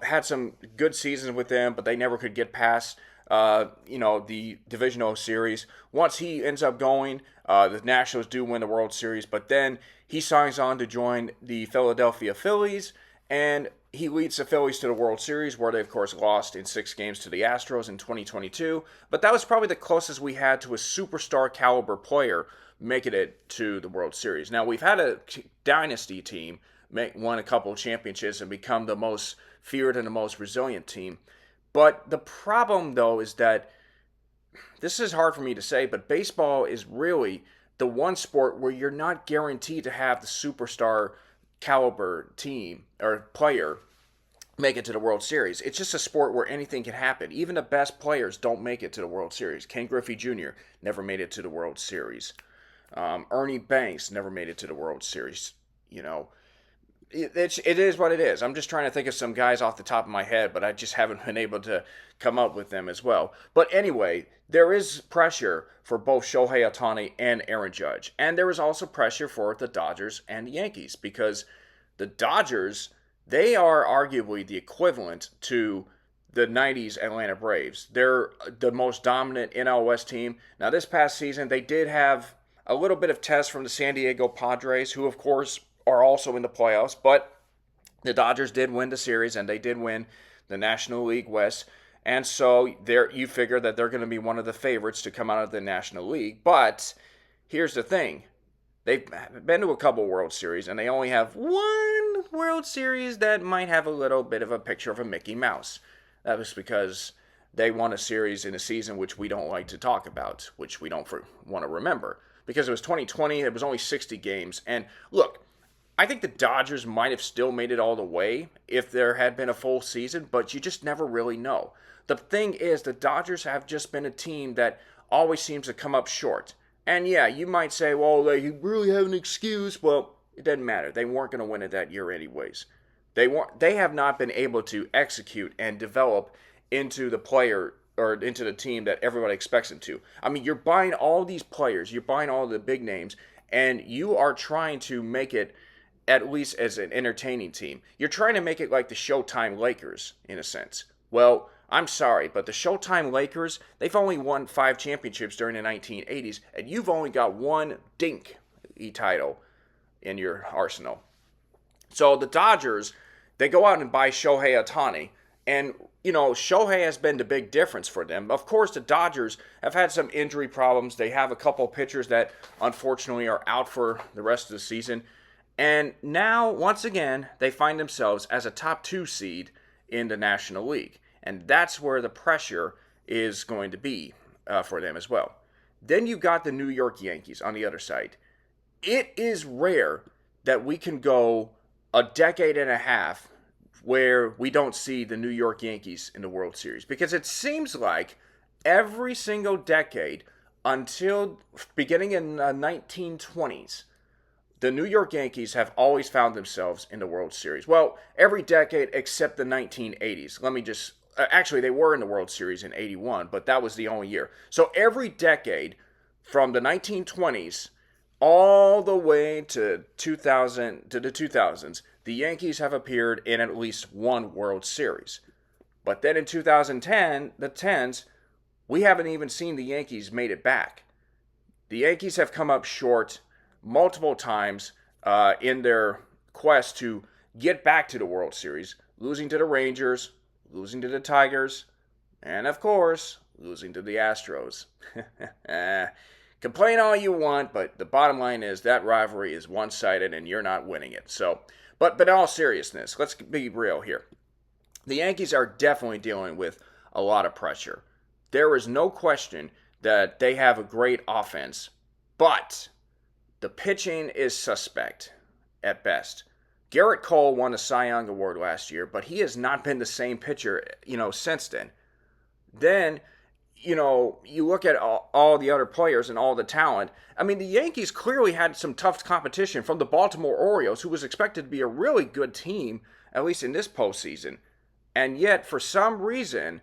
had some good seasons with them, but they never could get past the divisional series. Once he ends up going, the Nationals do win the World Series, but then he signs on to join the Philadelphia Phillies, and he leads the Phillies to the World Series, where they, of course, lost in 6 games to the Astros in 2022. But that was probably the closest we had to a superstar caliber player making it to the World Series. Now, we've had a dynasty team won a couple of championships and become the most feared and the most resilient team. But the problem, though, is that this is hard for me to say, but baseball is really the one sport where you're not guaranteed to have the superstar caliber team or player make it to the World Series. It's just a sport where anything can happen. Even the best players don't make it to the World Series. Ken Griffey Jr. never made it to the World Series. Ernie Banks never made it to the World Series. It is what it is. I'm just trying to think of some guys off the top of my head, but I just haven't been able to come up with them as well. But anyway, there is pressure for both Shohei Ohtani and Aaron Judge. And there is also pressure for the Dodgers and the Yankees, because the Dodgers, they are arguably the equivalent to the 90s Atlanta Braves. They're the most dominant NL West team. Now, this past season, they did have a little bit of test from the San Diego Padres, who, of course, are also in the playoffs, but the Dodgers did win the series, and they did win the National League West, and so there you figure that they're going to be one of the favorites to come out of the National League. But here's the thing. They've been to a couple World Series, and they only have one World Series that might have a little bit of a picture of a Mickey Mouse. That was because they won a series in a season which we don't like to talk about, which we don't want to remember. Because it was 2020, it was only 60 games. And look, I think the Dodgers might have still made it all the way if there had been a full season, but you just never really know. The thing is, the Dodgers have just been a team that always seems to come up short. And yeah, you might say, well, they really have an excuse. Well, it doesn't matter. They weren't going to win it that year anyways. They have not been able to execute and develop into the player or into the team that everybody expects them to. I mean, you're buying all these players, you're buying all the big names, and you are trying to make it at least as an entertaining team. You're trying to make it like the Showtime Lakers, in a sense. Well, I'm sorry, but the Showtime Lakers, they've only won 5 championships during the 1980s, and you've only got one dink title in your arsenal. So the Dodgers, they go out and buy Shohei Ohtani, and, you know, Shohei has been the big difference for them. Of course, the Dodgers have had some injury problems. They have a couple pitchers that, unfortunately, are out for the rest of the season. And now, once again, they find themselves as a top 2 seed in the National League. And that's where the pressure is going to be for them as well. Then you've got the New York Yankees on the other side. It is rare that we can go a decade and a half where we don't see the New York Yankees in the World Series. Because it seems like every single decade until beginning in the 1920s, the New York Yankees have always found themselves in the World Series. Well, every decade except the 1980s. Actually, they were in the World Series in 81, but that was the only year. So every decade from the 1920s all the way to the 2000s, the Yankees have appeared in at least one World Series. But then in 2010, the 10s, we haven't even seen the Yankees made it back. The Yankees have come up short multiple times in their quest to get back to the World Series, losing to the Rangers, losing to the Tigers, and of course, losing to the Astros. Complain all you want, but the bottom line is that rivalry is one-sided and you're not winning it. So, but in all seriousness, let's be real here. The Yankees are definitely dealing with a lot of pressure. There is no question that they have a great offense, but the pitching is suspect at best. Garrett Cole won a Cy Young Award last year, but he has not been the same pitcher, since then. Then, you look at all the other players and all the talent. I mean, the Yankees clearly had some tough competition from the Baltimore Orioles, who was expected to be a really good team, at least in this postseason. And yet, for some reason,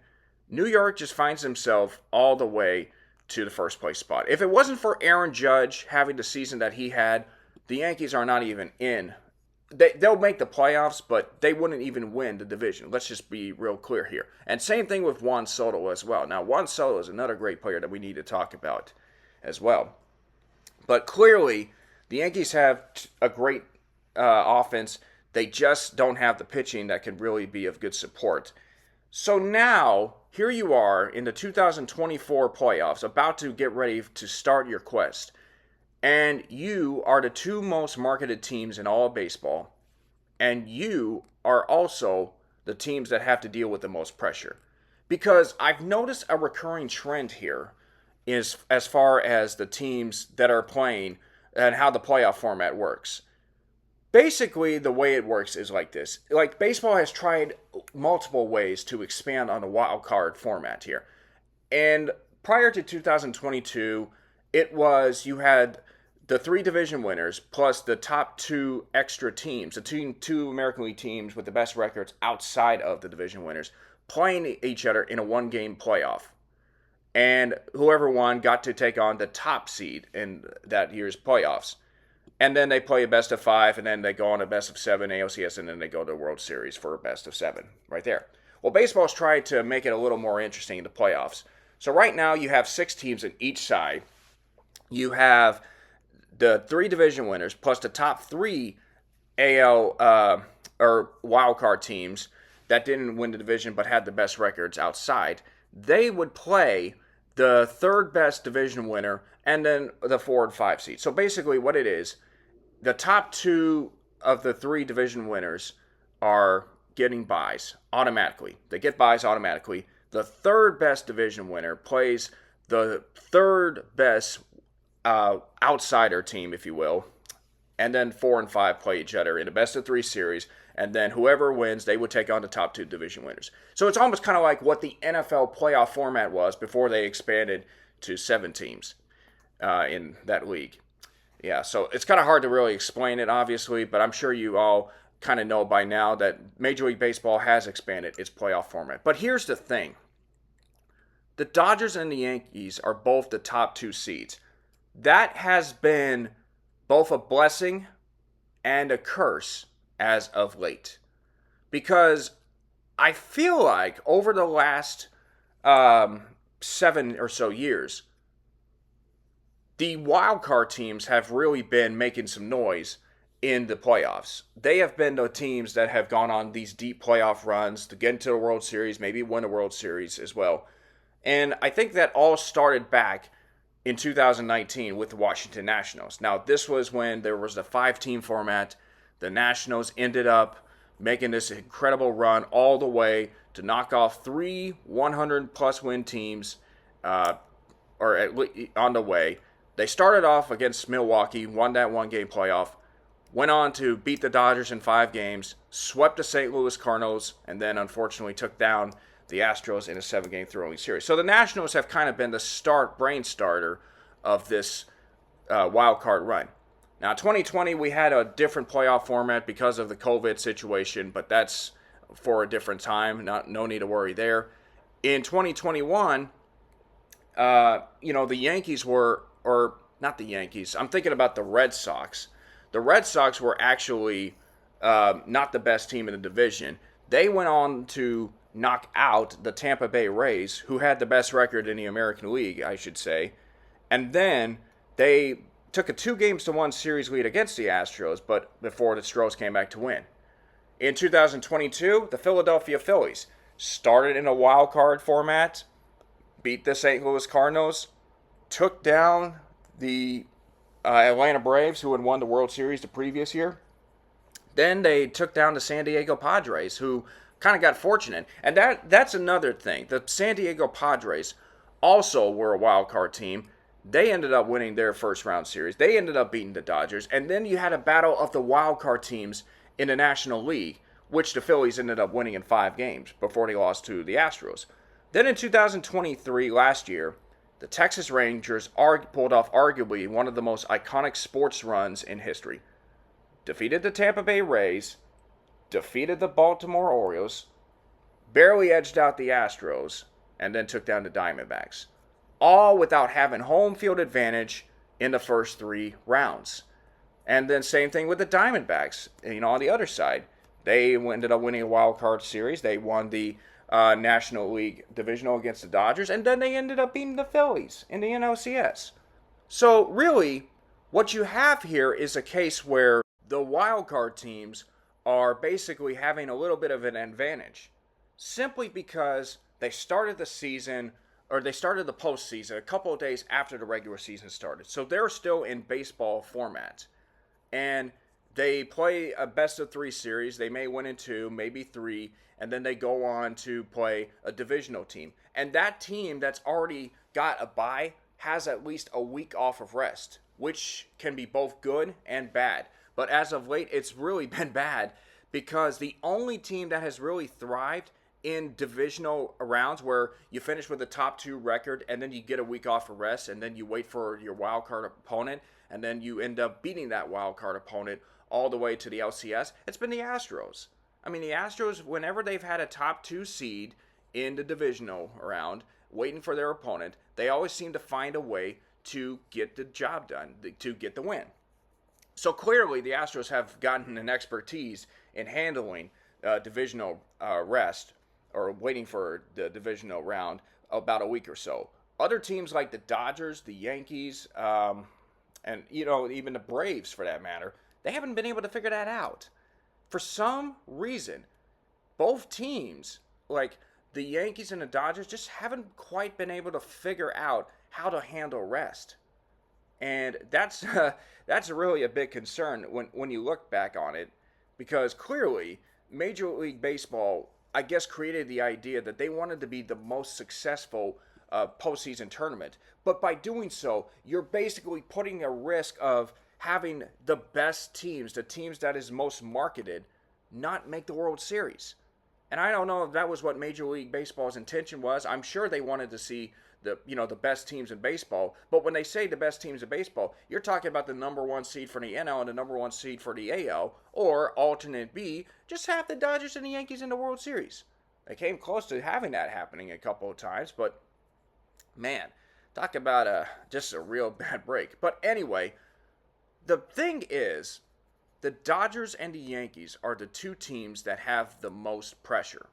New York just finds himself all the way to the first place spot. If it wasn't for Aaron Judge having the season that he had, the Yankees are not even in. They'll make the playoffs, but they wouldn't even win the division. Let's just be real clear here. And same thing with Juan Soto as well. Now, Juan Soto is another great player that we need to talk about as well. But clearly, the Yankees have a great offense. They just don't have the pitching that can really be of good support. So now, here you are in the 2024 playoffs, about to get ready to start your quest. And you are the 2 most marketed teams in all of baseball. And you are also the teams that have to deal with the most pressure. Because I've noticed a recurring trend here is as far as the teams that are playing and how the playoff format works. Basically, the way it works is like this. Like, baseball has tried multiple ways to expand on the wild card format here. And prior to 2022, you had the 3 division winners plus the top 2 extra teams, the 2 American League teams with the best records outside of the division winners, playing each other in a 1-game playoff. And whoever won got to take on the top seed in that year's playoffs. And then they play a best of 5, and then they go on a best of 7 ALCS, and then they go to the World Series for a best of 7 right there. Well, baseball's tried to make it a little more interesting in the playoffs. So right now you have 6 teams on each side. You have the 3 division winners plus the top 3 AL or wild card teams that didn't win the division but had the best records outside. They would play the third best division winner, and then the 4 and 5 seed. So basically, what it is, the top two of the three division winners are getting buys automatically. They get buys automatically. The third best division winner plays the third best outsider team, if you will, and then 4 and 5 play each other in a best of 3 series, and then whoever wins, they would take on the top two division winners. So it's almost kind of like what the NFL playoff format was before they expanded to 7 teams in that league. Yeah, so it's kind of hard to really explain it, obviously, but I'm sure you all kind of know by now that Major League Baseball has expanded its playoff format. But here's the thing. The Dodgers and the Yankees are both the top 2 seeds. That has been both a blessing and a curse as of late. Because I feel like over the last 7 or so years, the wild card teams have really been making some noise in the playoffs. They have been the teams that have gone on these deep playoff runs to get into the World Series, maybe win the World Series as well. And I think that all started back in 2019 with the Washington Nationals. Now, this was when there was the 5-team format. The Nationals ended up making this incredible run all the way to knock off 3 100-plus win teams on the way. They started off against Milwaukee, won that one-game playoff, went on to beat the Dodgers in 5 games, swept the St. Louis Cardinals, and then unfortunately took down the Astros in a 7-game throwing series. So the Nationals have kind of been the brain starter of this wild card run. Now, 2020, we had a different playoff format because of the COVID situation, but that's for a different time. No need to worry there. In 2021, the Yankees were, or not the Yankees, I'm thinking about the Red Sox. The Red Sox were actually not the best team in the division. They went on to knock out the Tampa Bay Rays, who had the best record in the American League, I should say. And then they took a 2-1 series lead against the Astros, but before the Astros came back to win. In 2022, the Philadelphia Phillies started in a wild card format, beat the St. Louis Cardinals, took down the Atlanta Braves, who had won the World Series the previous year. Then they took down the San Diego Padres, who kind of got fortunate. And that's another thing. The San Diego Padres also were a wild card team. They ended up winning their first round series. They ended up beating the Dodgers. And then you had a battle of the wild card teams in the National League, which the Phillies ended up winning in 5 games before they lost to the Astros. Then in 2023, last year, the Texas Rangers pulled off arguably one of the most iconic sports runs in history. Defeated the Tampa Bay Rays, defeated the Baltimore Orioles, barely edged out the Astros, and then took down the Diamondbacks. All without having home field advantage in the first 3 rounds. And then same thing with the Diamondbacks. On the other side, they ended up winning a wild card series. They won the National League Divisional against the Dodgers, and then they ended up beating the Phillies in the NLCS. So really, what you have here is a case where the wild card teams are basically having a little bit of an advantage, simply because they started the season, or they started the postseason a couple of days after the regular season started. So they're still in baseball format. And they play a best of 3 series. They may win in 2, maybe 3, and then they go on to play a divisional team. And that team that's already got a bye has at least a week off of rest, which can be both good and bad. But as of late, it's really been bad, because the only team that has really thrived in divisional rounds, where you finish with a top 2 record and then you get a week off for rest, and then you wait for your wild card opponent, and then you end up beating that wild card opponent all the way to the LCS, it's been the Astros. I mean, the Astros, whenever they've had a top 2 seed in the divisional round, waiting for their opponent, they always seem to find a way to get the job done, to get the win. So clearly, the Astros have gotten an expertise in handling divisional rest, or waiting for the divisional round, about a week or so. Other teams like the Dodgers, the Yankees, and even the Braves, for that matter, they haven't been able to figure that out. For some reason, both teams, the Yankees and the Dodgers just haven't quite been able to figure out how to handle rest. And that's really a big concern when you look back on it, because clearly Major League Baseball, I guess, created the idea that they wanted to be the most successful postseason tournament. But by doing so, you're basically putting a risk of having the best teams, the teams that is most marketed, not make the World Series. And I don't know if that was what Major League Baseball's intention was. I'm sure they wanted to see the best teams in baseball. But when they say the best teams in baseball, you're talking about the number one seed for the NL and the number one seed for the AL, or alternate B, just have the Dodgers and the Yankees in the World Series. They came close to having that happening a couple of times, but man, talk about just a real bad break. But anyway, the thing is, the Dodgers and the Yankees are the two teams that have the most pressure,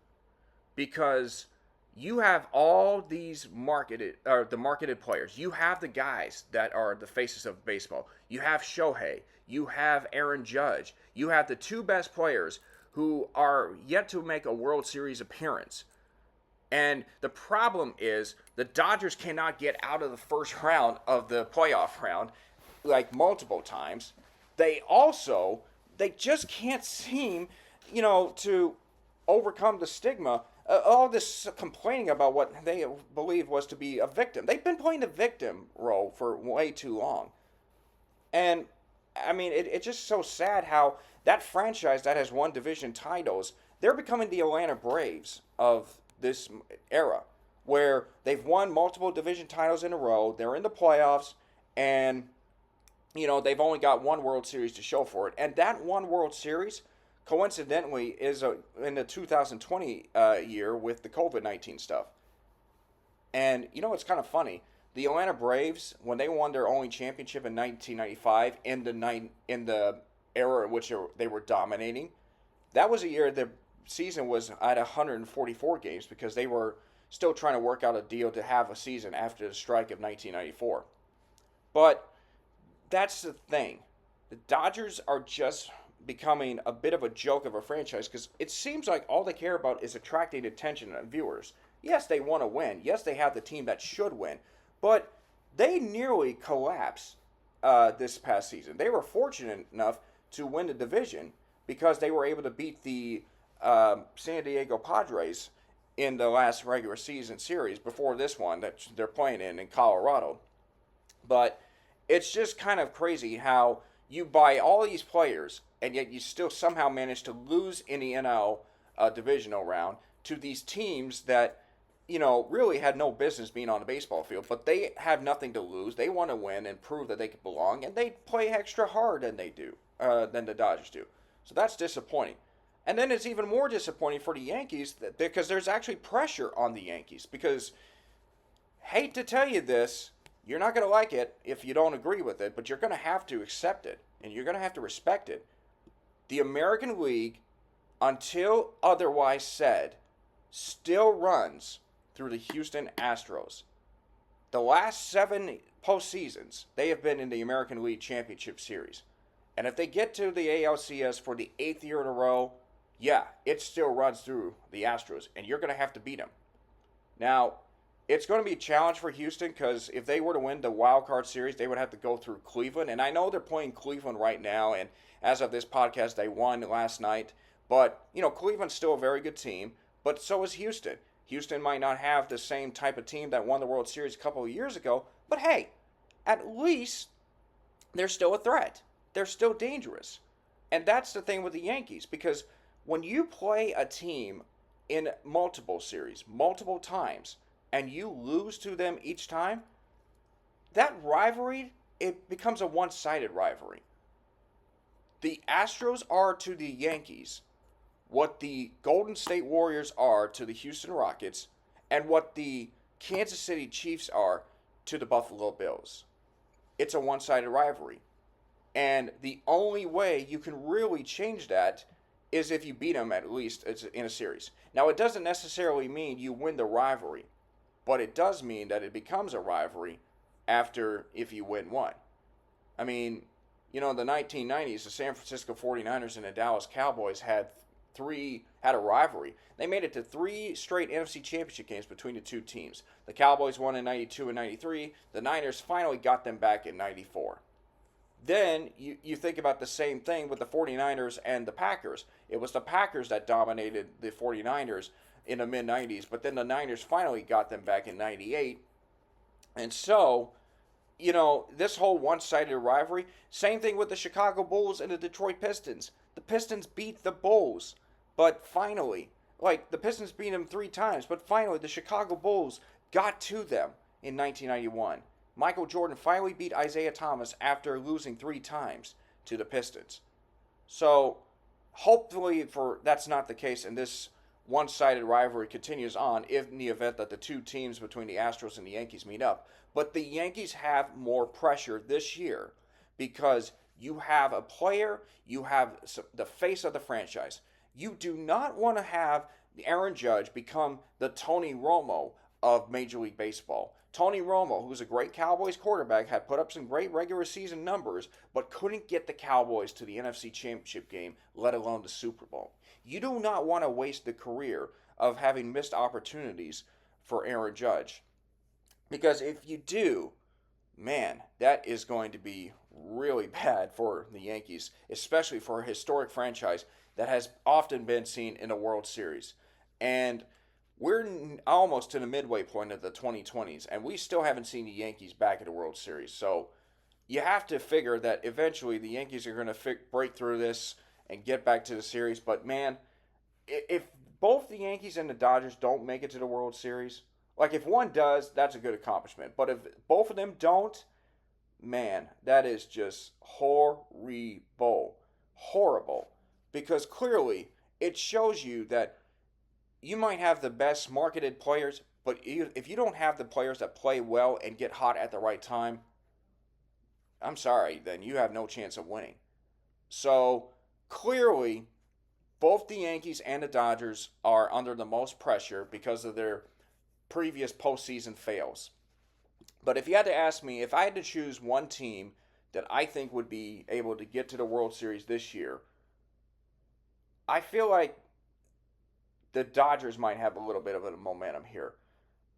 because you have all these the marketed players. You have the guys that are the faces of baseball. You have Shohei. You have Aaron Judge. You have the two best players who are yet to make a World Series appearance. And the problem is the Dodgers cannot get out of the first round of the playoff round like multiple times. They just can't seem, to overcome the stigma. All this complaining about what they believe was to be a victim. They've been playing the victim role for way too long. And, I mean, it's just so sad how that franchise that has won division titles, they're becoming the Atlanta Braves of this era, where they've won multiple division titles in a row, they're in the playoffs, and, they've only got one World Series to show for it. And that one World Series, coincidentally, is in the 2020 year with the COVID-19 stuff. And it's kind of funny. The Atlanta Braves, when they won their only championship in 1995, in the era in which they were dominating, that was a year the season was at 144 games, because they were still trying to work out a deal to have a season after the strike of 1994. But that's the thing. The Dodgers are just becoming a bit of a joke of a franchise, because it seems like all they care about is attracting attention and viewers. Yes, they want to win. Yes, they have the team that should win. But they nearly collapsed this past season. They were fortunate enough to win the division because they were able to beat the San Diego Padres in the last regular season series before this one that they're playing in Colorado. But it's just kind of crazy how you buy all these players and yet you still somehow manage to lose in the NL divisional round to these teams that, really had no business being on the baseball field, but they have nothing to lose. They want to win and prove that they can belong, and they play extra hard than the Dodgers do. So that's disappointing. And then it's even more disappointing for the Yankees because there's actually pressure on the Yankees, because, hate to tell you this, you're not going to like it if you don't agree with it, but you're going to have to accept it, and you're going to have to respect it. The American League, until otherwise said, still runs through the Houston Astros. The last 7 postseasons, they have been in the American League Championship Series. And if they get to the ALCS for the 8th year in a row, yeah, it still runs through the Astros, and you're going to have to beat them. Now, it's going to be a challenge for Houston, because if they were to win the wild card series, they would have to go through Cleveland. And I know they're playing Cleveland right now, and as of this podcast, they won last night. But, Cleveland's still a very good team, but so is Houston. Houston might not have the same type of team that won the World Series a couple of years ago, but hey, at least they're still a threat. They're still dangerous. And that's the thing with the Yankees, because when you play a team in multiple series, multiple times, and you lose to them each time, that rivalry, it becomes a one-sided rivalry. The Astros are to the Yankees what the Golden State Warriors are to the Houston Rockets, and what the Kansas City Chiefs are to the Buffalo Bills. It's a one-sided rivalry. And the only way you can really change that is if you beat them at least in a series. Now, it doesn't necessarily mean you win the rivalry, but it does mean that it becomes a rivalry if you win one. I mean, in the 1990s, the San Francisco 49ers and the Dallas Cowboys had had a rivalry. They made it to 3 straight NFC Championship games between the two teams. The Cowboys won in 92 and 93. The Niners finally got them back in 94. Then you think about the same thing with the 49ers and the Packers. It was the Packers that dominated the 49ers in the mid-90s, but then the Niners finally got them back in 98. And so, this whole one-sided rivalry, same thing with the Chicago Bulls and the Detroit Pistons. The Pistons beat the Bulls, but finally, the Pistons beat them 3 times, but finally the Chicago Bulls got to them in 1991. Michael Jordan finally beat Isaiah Thomas after losing 3 times to the Pistons. So, hopefully that's not the case, and this one-sided rivalry continues on in the event that the two teams between the Astros and the Yankees meet up. But the Yankees have more pressure this year because you have a player, you have the face of the franchise. You do not want to have Aaron Judge become the Tony Romo of Major League Baseball. Tony Romo, who's a great Cowboys quarterback, had put up some great regular season numbers, but couldn't get the Cowboys to the NFC Championship game, let alone the Super Bowl. You do not want to waste the career of having missed opportunities for Aaron Judge. Because if you do, man, that is going to be really bad for the Yankees, especially for a historic franchise that has often been seen in a World Series. And we're almost to the midway point of the 2020s, and we still haven't seen the Yankees back at the World Series. So you have to figure that eventually the Yankees are going to break through this and get back to the series. But, man, if both the Yankees and the Dodgers don't make it to the World Series, if one does, that's a good accomplishment. But if both of them don't, man, that is just horrible. Horrible. Because clearly it shows you that you might have the best marketed players, but if you don't have the players that play well and get hot at the right time, I'm sorry, then you have no chance of winning. So clearly, both the Yankees and the Dodgers are under the most pressure because of their previous postseason fails. But if you had to ask me, if I had to choose one team that I think would be able to get to the World Series this year, I feel like the Dodgers might have a little bit of a momentum here.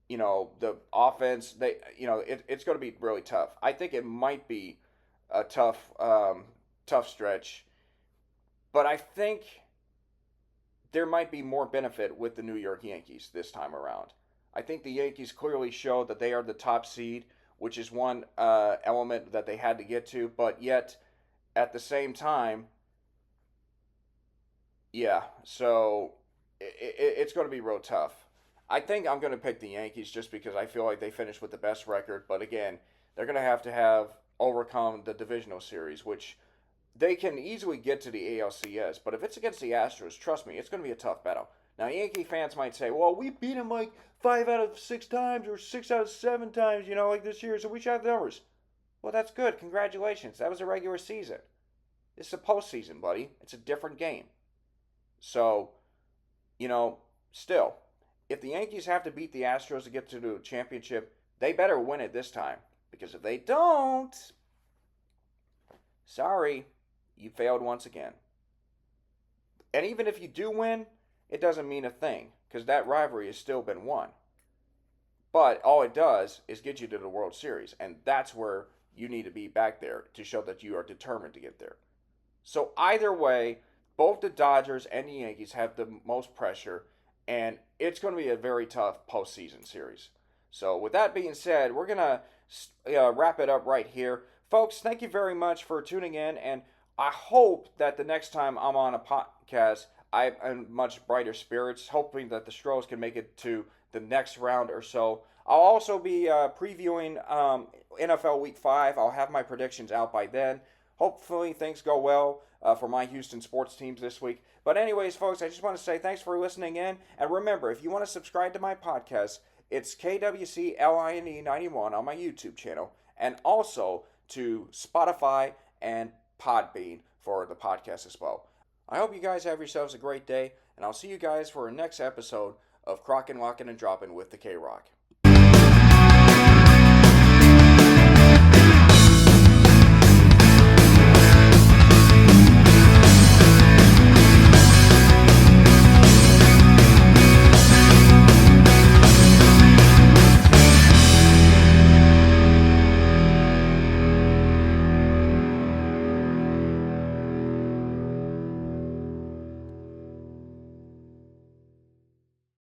The offense, it's going to be really tough. I think it might be a tough stretch, but I think there might be more benefit with the New York Yankees this time around. I think the Yankees clearly showed that they are the top seed, which is one element that they had to get to, but yet at the same time, so it's going to be real tough. I think I'm going to pick the Yankees just because I feel like they finished with the best record. But again, they're going to have overcome the divisional series, which they can easily get to the ALCS. But if it's against the Astros, trust me, it's going to be a tough battle. Now, Yankee fans might say, well, we beat them 5 out of 6 times or 6 out of 7 times, this year, so we should have the numbers. Well, that's good. Congratulations. That was a regular season. It's a postseason, buddy. It's a different game. So, still, if the Yankees have to beat the Astros to get to the championship, they better win it this time. Because if they don't, sorry, you failed once again. And even if you do win, it doesn't mean a thing, because that rivalry has still been won. But all it does is get you to the World Series, and that's where you need to be back there to show that you are determined to get there. So either way, both the Dodgers and the Yankees have the most pressure, and it's going to be a very tough postseason series. So with that being said, we're going to wrap it up right here. Folks, thank you very much for tuning in, and I hope that the next time I'm on a podcast, I'm in much brighter spirits, hoping that the Astros can make it to the next round or so. I'll also be previewing NFL Week 5. I'll have my predictions out by then. Hopefully things go well for my Houston sports teams this week. But anyways, folks, I just want to say thanks for listening in. And remember, if you want to subscribe to my podcast, it's KWCLINE91 on my YouTube channel. And also to Spotify and Podbean for the podcast as well. I hope you guys have yourselves a great day. And I'll see you guys for our next episode of Krocking, Locking, and Dropping with the K-Rock.